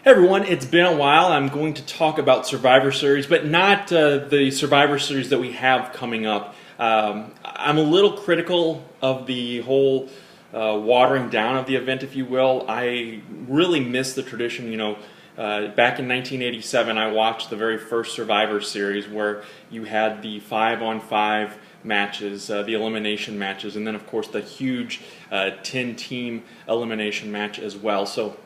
Hey everyone, it's been a while. I'm going to talk about Survivor Series, but not the Survivor Series that we have coming up. I'm a little critical of the whole watering down of the event, if you will. I really miss the tradition. Back in 1987, I watched the very first Survivor Series where you had the 5-on-5 matches, the elimination matches, and then of course the huge 10-team elimination match as well. So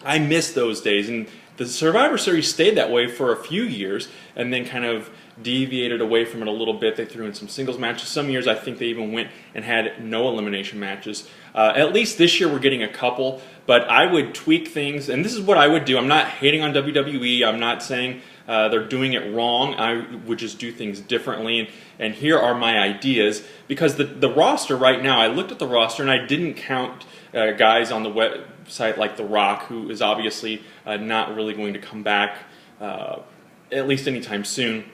I miss those days, and the Survivor Series stayed that way for a few years and then kind of deviated away from it a little bit. They threw in some singles matches. Some years I think they even went and had no elimination matches. At least this year we're getting a couple, but I would tweak things, and this is what I would do. I'm not hating on WWE. I'm not saying they're doing it wrong. I would just do things differently, and here are my ideas. Because the roster right now, I looked at the roster and I didn't count guys on the website like The Rock, who is obviously not really going to come back at least anytime soon.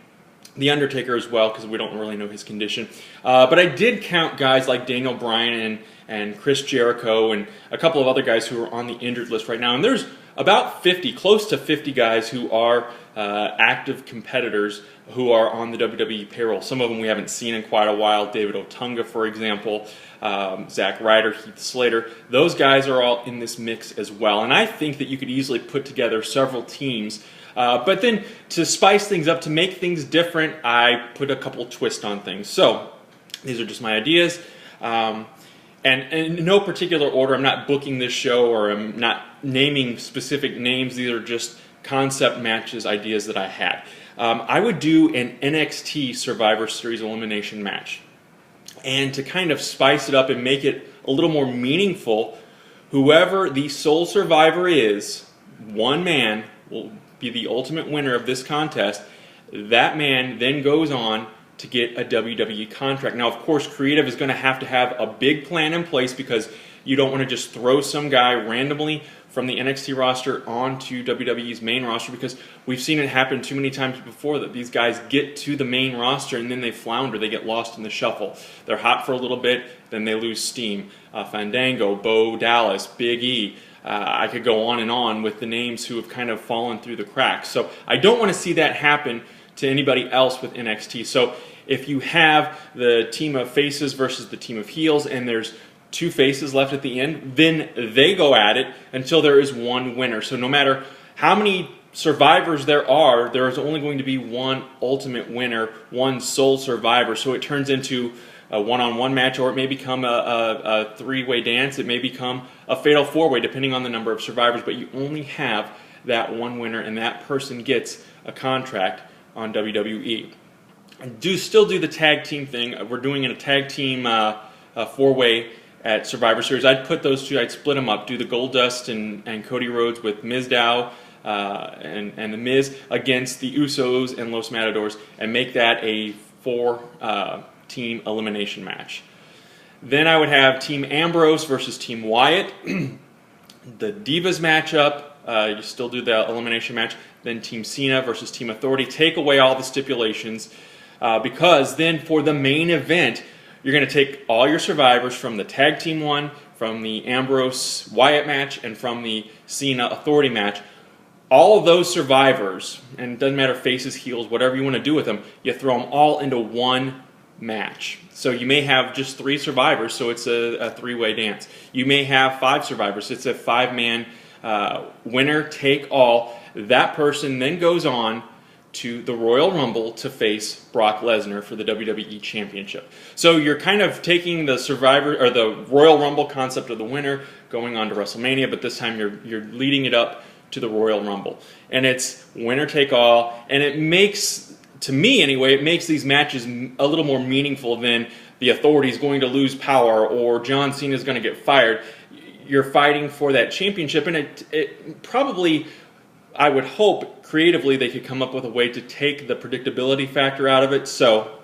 The Undertaker as well, because we don't really know his condition. But I did count guys like Daniel Bryan and Chris Jericho and a couple of other guys who are on the injured list right now. And there's about 50, close to 50 guys who are active competitors who are on the WWE payroll. Some of them we haven't seen in quite a while. David Otunga, for example, Zack Ryder, Heath Slater. Those guys are all in this mix as well. And I think that you could easily put together several teams. But then to spice things up, to make things different, I put a couple twists on things. So these are just my ideas. And in no particular order, I'm not booking this show or I'm not naming specific names. These are just concept matches, ideas that I had. I would do an NXT Survivor Series elimination match. And to kind of spice it up and make it a little more meaningful, whoever the sole survivor is, one man will be the ultimate winner of this contest. That man then goes on to get a WWE contract. Now, of course, creative is going to have a big plan in place, because you don't want to just throw some guy randomly from the NXT roster onto WWE's main roster, because we've seen it happen too many times before that these guys get to the main roster and then they flounder, they get lost in the shuffle. They're hot for a little bit, then they lose steam. Fandango, Bo Dallas, Big E. I could go on and on with the names who have kind of fallen through the cracks. So I don't want to see that happen to anybody else with NXT. So if you have the team of faces versus the team of heels, and there's two faces left at the end, then they go at it until there is one winner. So no matter how many survivors there is only going to be one ultimate winner, one sole survivor. So it turns into a one-on-one match, or it may become a three-way dance. It may become a fatal four-way, depending on the number of survivors. But you only have that one winner, and that person gets a contract on WWE. Still do the tag team thing. We're doing a tag team four-way at Survivor Series. I'd put those two, I'd split them up, do the Goldust and Cody Rhodes with Mizdow and The Miz against the Usos and Los Matadors, and make that a four-team elimination match. Then I would have Team Ambrose versus Team Wyatt. The Divas matchup, you still do the elimination match. Then Team Cena versus Team Authority. Take away all the stipulations, because then for the main event, you're going to take all your survivors from the tag team one, from the Ambrose Wyatt match, and from the Cena Authority match. All of those survivors, and it doesn't matter faces, heels, whatever you want to do with them, you throw them all into one match. So you may have just 3 survivors, so it's a three-way dance. You may have 5 survivors, it's a 5-man winner take all. That person then goes on to the Royal Rumble to face Brock Lesnar for the WWE Championship. So you're kind of taking the Survivor or the Royal Rumble concept of the winner going on to WrestleMania, but this time you're leading it up to the Royal Rumble, and it's winner take all, and it makes, to me anyway, it makes these matches a little more meaningful than the Authority is going to lose power or John Cena is going to get fired. You're fighting for that championship, and it probably, I would hope, creatively they could come up with a way to take the predictability factor out of it. So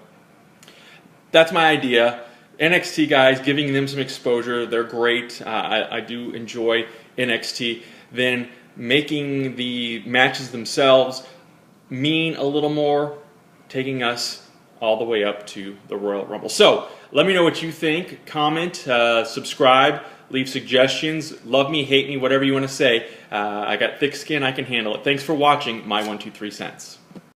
that's my idea. NXT guys, giving them some exposure, they're great. I do enjoy NXT. Then making the matches themselves mean a little more, taking us all the way up to the Royal Rumble. So let me know what you think. Comment, subscribe, leave suggestions. Love me, hate me, whatever you want to say. I got thick skin, I can handle it. Thanks for watching My 123 Cents.